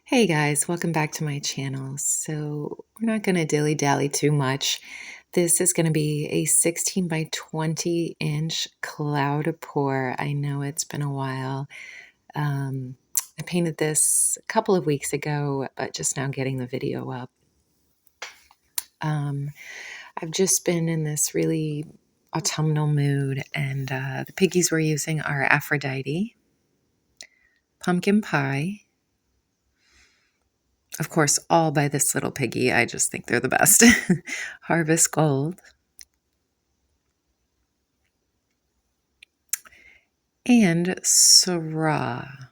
Hey guys, welcome back to my channel. So we're not going to dilly-dally too much. This is going to be a 16 by 20 inch cloud pour. I know it's been a while. I painted this a couple of weeks ago, but just now getting the video up. I've just been in this really autumnal mood, and the piggies we're using are Aphrodite, pumpkin pie, of course, all by this Little Piggy. I just think they're the best. Harvest Gold. And Syrah.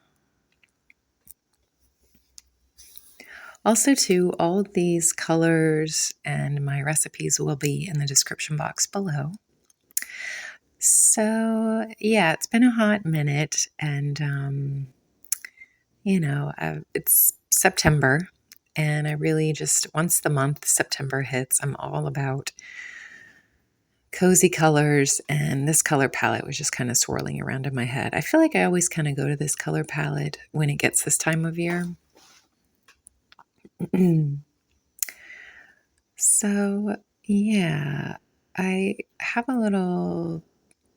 Also, too, all of these colors and my recipes will be in the description box below. So, yeah, it's been a hot minute, and, it's September, and I really just, once the month September hits, I'm all about cozy colors, and this color palette was just kind of swirling around in my head. I feel like I always kind of go to this color palette when it gets this time of year. So, yeah, I have a little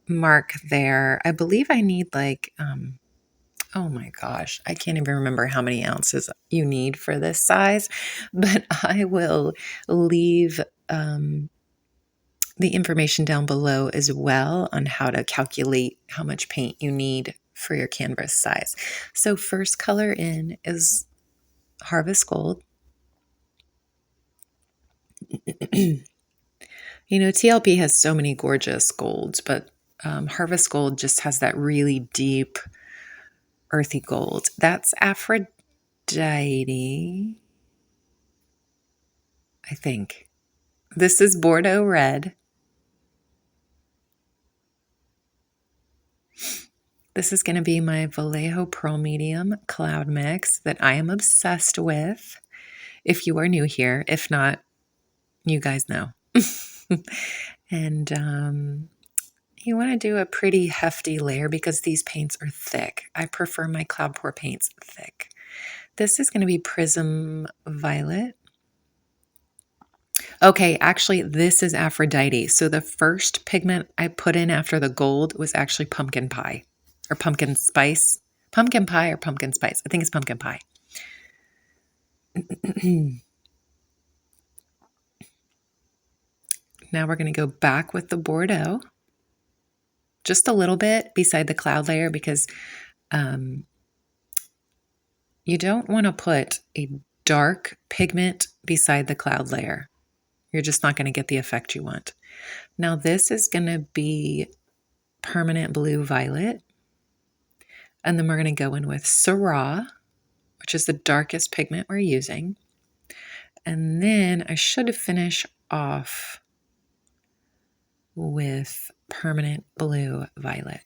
mark there. I believe I need like, oh my gosh, I can't even remember how many ounces you need for this size, but I will leave the information down below as well on how to calculate how much paint you need for your canvas size. So first color in is Harvest Gold. TLP has so many gorgeous golds, but Harvest Gold just has that really deep, earthy gold. That's Aphrodite, I think. This is Bordeaux Red. This is going to be my Vallejo Pearl Medium Cloud Mix that I am obsessed with. If you are new here, if not, you guys know. And you want to do a pretty hefty layer because these paints are thick. I prefer my cloud pour paints thick. This is going to be Prism Violet. Okay, actually, this is Aphrodite. So the first pigment I put in after the gold was actually pumpkin pie or pumpkin spice. Pumpkin pie or pumpkin spice. I think it's pumpkin pie. Now we're going to go back with the Bordeaux. Just a little bit beside the cloud layer because you don't want to put a dark pigment beside the cloud layer. You're just not going to get the effect you want. Now this is going to be Permanent Blue Violet. And then we're going to go in with Syrah, which is the darkest pigment we're using. And then I should finish off with Permanent Blue Violet.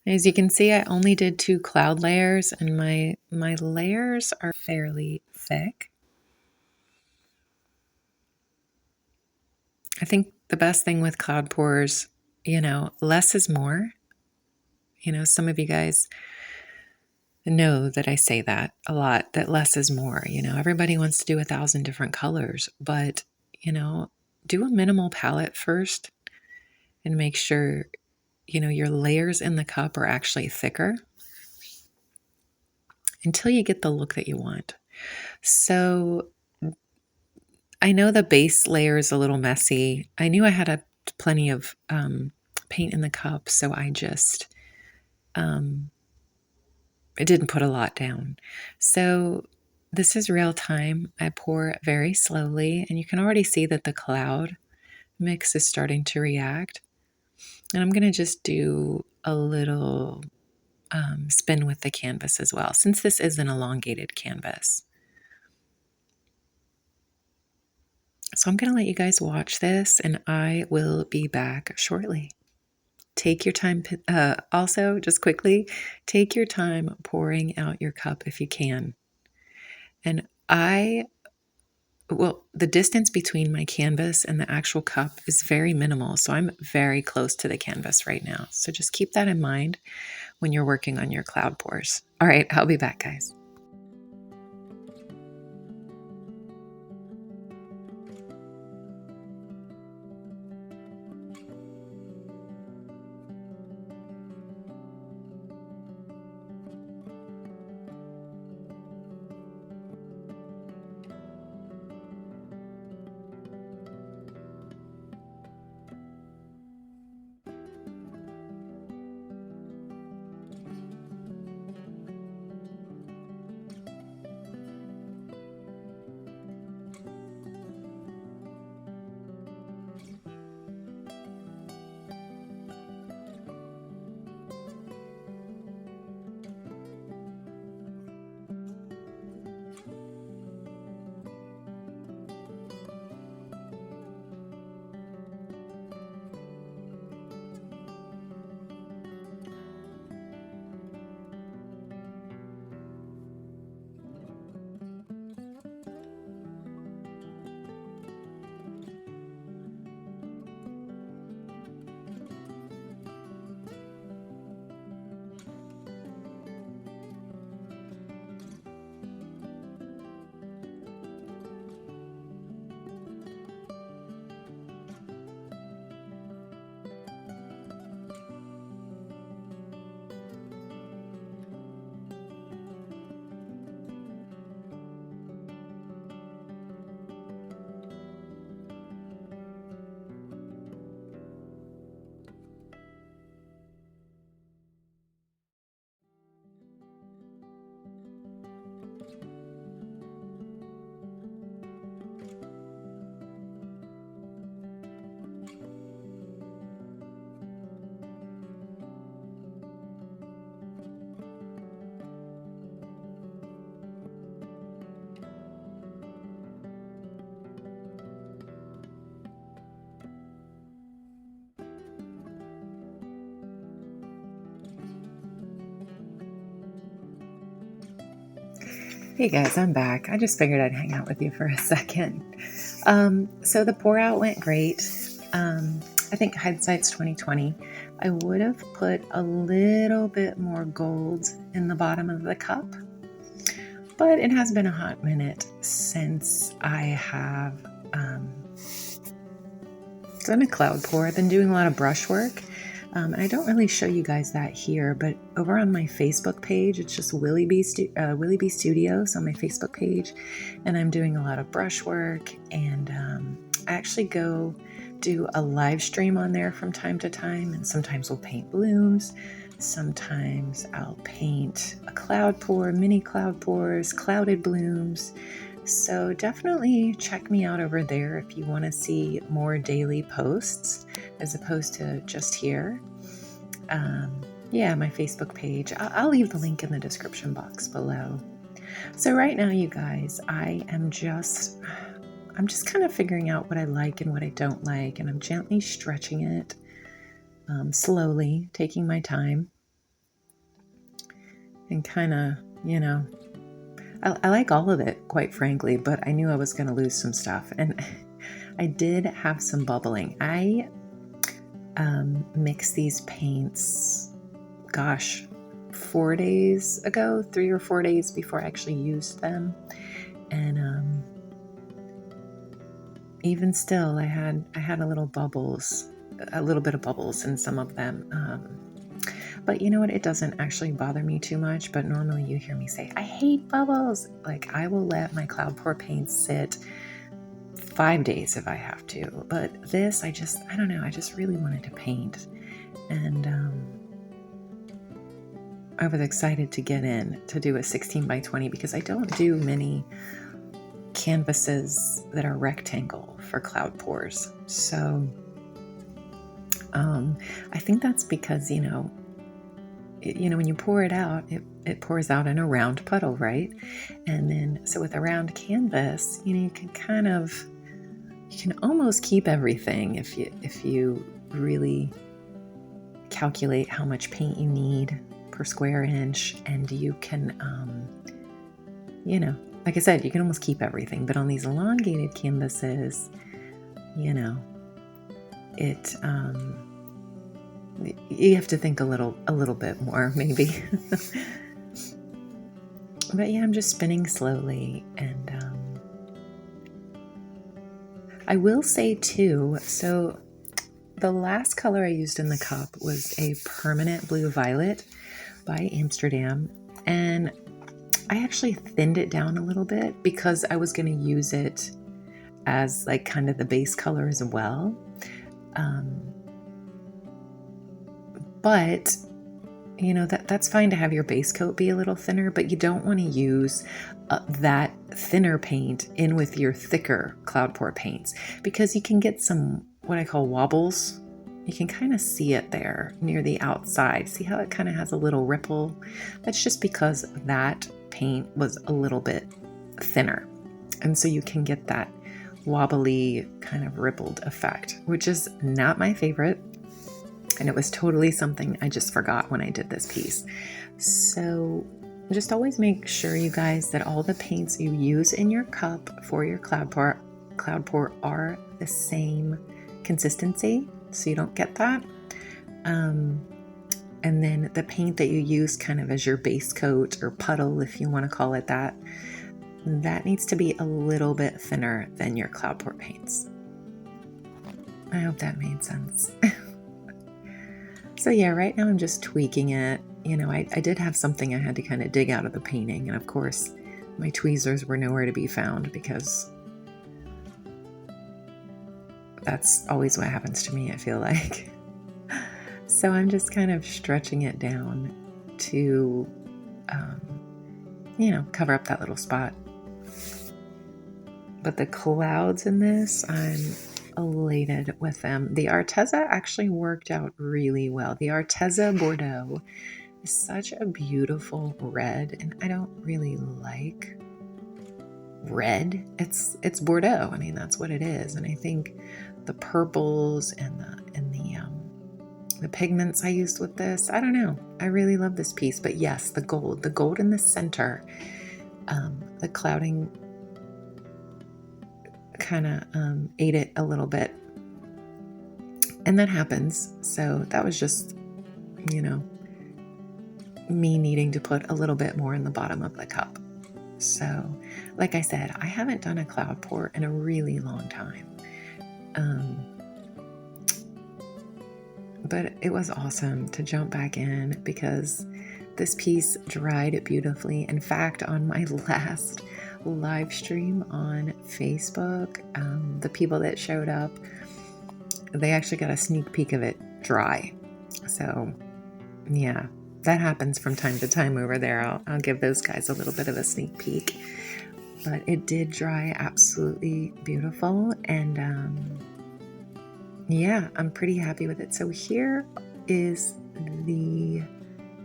As you can see, I only did 2 cloud layers, and my layers are fairly thick. I think the best thing with cloud pours, less is more. Some of you guys know that I say that a lot, that less is more. Everybody wants to do 1,000 different colors, but, do a minimal palette first and make sure, your layers in the cup are actually thicker until you get the look that you want. So I know the base layer is a little messy. I knew I had plenty of paint in the cup, so I just I didn't put a lot down. So this is real time. I pour very slowly, and you can already see that the cloud mix is starting to react. And I'm going to just do a little spin with the canvas as well, since this is an elongated canvas. So I'm going to let you guys watch this, and I will be back shortly. Take your time. Also, just quickly, take your time pouring out your cup if you can. And the distance between my canvas and the actual cup is very minimal. So I'm very close to the canvas right now. So just keep that in mind when you're working on your cloud pours. All right, I'll be back, guys. Hey guys, I'm back. I just figured I'd hang out with you for a second. So the pour out went great. I think hindsight's 2020. I would have put a little bit more gold in the bottom of the cup, but it has been a hot minute since I have done a cloud pour. I've been doing a lot of brush work. And I don't really show you guys that here, but over on my Facebook page, it's just Willie B Studios on my Facebook page, and I'm doing a lot of brush work, and I actually go do a live stream on there from time to time, and sometimes we'll paint blooms, sometimes I'll paint a cloud pour, mini cloud pours, clouded blooms. So definitely check me out over there if you want to see more daily posts as opposed to just here. Yeah, my Facebook page. I'll leave the link in the description box below. So right now, you guys, I'm just kind of figuring out what I like and what I don't like, and I'm gently stretching it, slowly, taking my time, and kind of, I like all of it, quite frankly, but I knew I was going to lose some stuff. And I did have some bubbling. I mixed these paints, 4 days ago, 3 or 4 days before I actually used them. And even still, I had a little bit of bubbles in some of them. But you know what? It doesn't actually bother me too much, but normally you hear me say, I hate bubbles. Like, I will let my cloud pour paints sit 5 days if I have to. But this, I don't know, I just really wanted to paint. And I was excited to get in to do a 16 by 20 because I don't do many canvases that are rectangle for cloud pours. So I think that's because, when you pour it out, it pours out in a round puddle, right? And then, so with a round canvas, you can almost keep everything if you really calculate how much paint you need per square inch, and you can, like I said, you can almost keep everything. But on these elongated canvases, You have to think a little bit more, maybe. But yeah, I'm just spinning slowly, and I will say too, so the last color I used in the cup was a permanent blue violet by Amsterdam, and I actually thinned it down a little bit because I was going to use it as like kind of the base color as well. But you know, that's fine to have your base coat be a little thinner, but you don't want to use that thinner paint in with your thicker cloud pour paints, because you can get some what I call wobbles. You can kind of see it there near the outside. See how it kind of has a little ripple? That's just because that paint was a little bit thinner. And so you can get that wobbly kind of rippled effect, which is not my favorite. And it was totally something I just forgot when I did this piece. So just always make sure, you guys, that all the paints you use in your cup for your cloud pour are the same consistency, so you don't get that. And then the paint that you use kind of as your base coat or puddle, if you want to call it that, that needs to be a little bit thinner than your cloud pour paints. I hope that made sense. So yeah, right now I'm just tweaking it. You know, I did have something I had to kind of dig out of the painting, and of course my tweezers were nowhere to be found, because that's always what happens to me, I feel like. So I'm just kind of stretching it down to, you know, cover up that little spot. But the clouds in this, I'm elated with them. The Arteza actually worked out really well. The Arteza Bordeaux is such a beautiful red, and I don't really like red. It's Bordeaux. I mean, that's what it is. And I think the purples and the pigments I used with this, I don't know. I really love this piece. But yes, the gold in the center, the clouding kind of ate it a little bit, and that happens. So that was just, you know, me needing to put a little bit more in the bottom of the cup. So like I said, I haven't done a cloud pour in a really long time, but it was awesome to jump back in because this piece dried beautifully. In fact, on my last live stream on Facebook, the people that showed up, they actually got a sneak peek of it dry. So yeah, that happens from time to time over there. I'll give those guys a little bit of a sneak peek, but it did dry absolutely beautiful. And yeah, I'm pretty happy with it. So here is the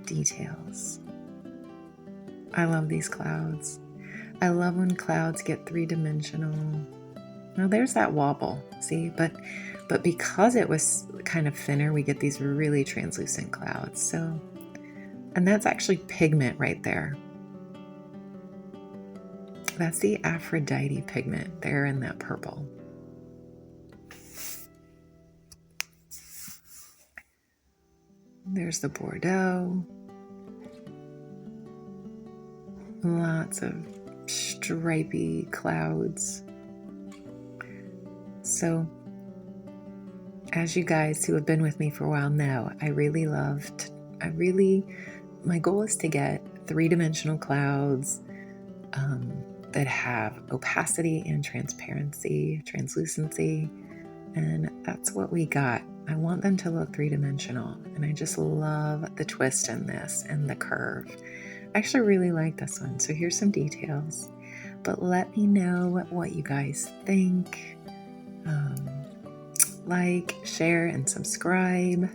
details. I love these clouds. I love when clouds get three-dimensional. Now there's that wobble, see? But because it was kind of thinner, we get these really translucent clouds. So, and that's actually pigment right there. That's the Aphrodite pigment there in that purple. There's the Bordeaux. Lots of stripy clouds. So, as you guys who have been with me for a while know, my goal is to get three-dimensional clouds that have opacity and translucency, and that's what we got. I want them to look three-dimensional, and I just love the twist in this and the curve. I actually really like this one. So here's some details, but let me know what you guys think. Like, share, and subscribe.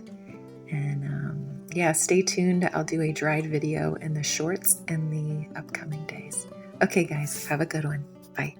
And yeah, stay tuned. I'll do a dried video in the shorts in the upcoming days. Okay, guys, have a good one. Bye.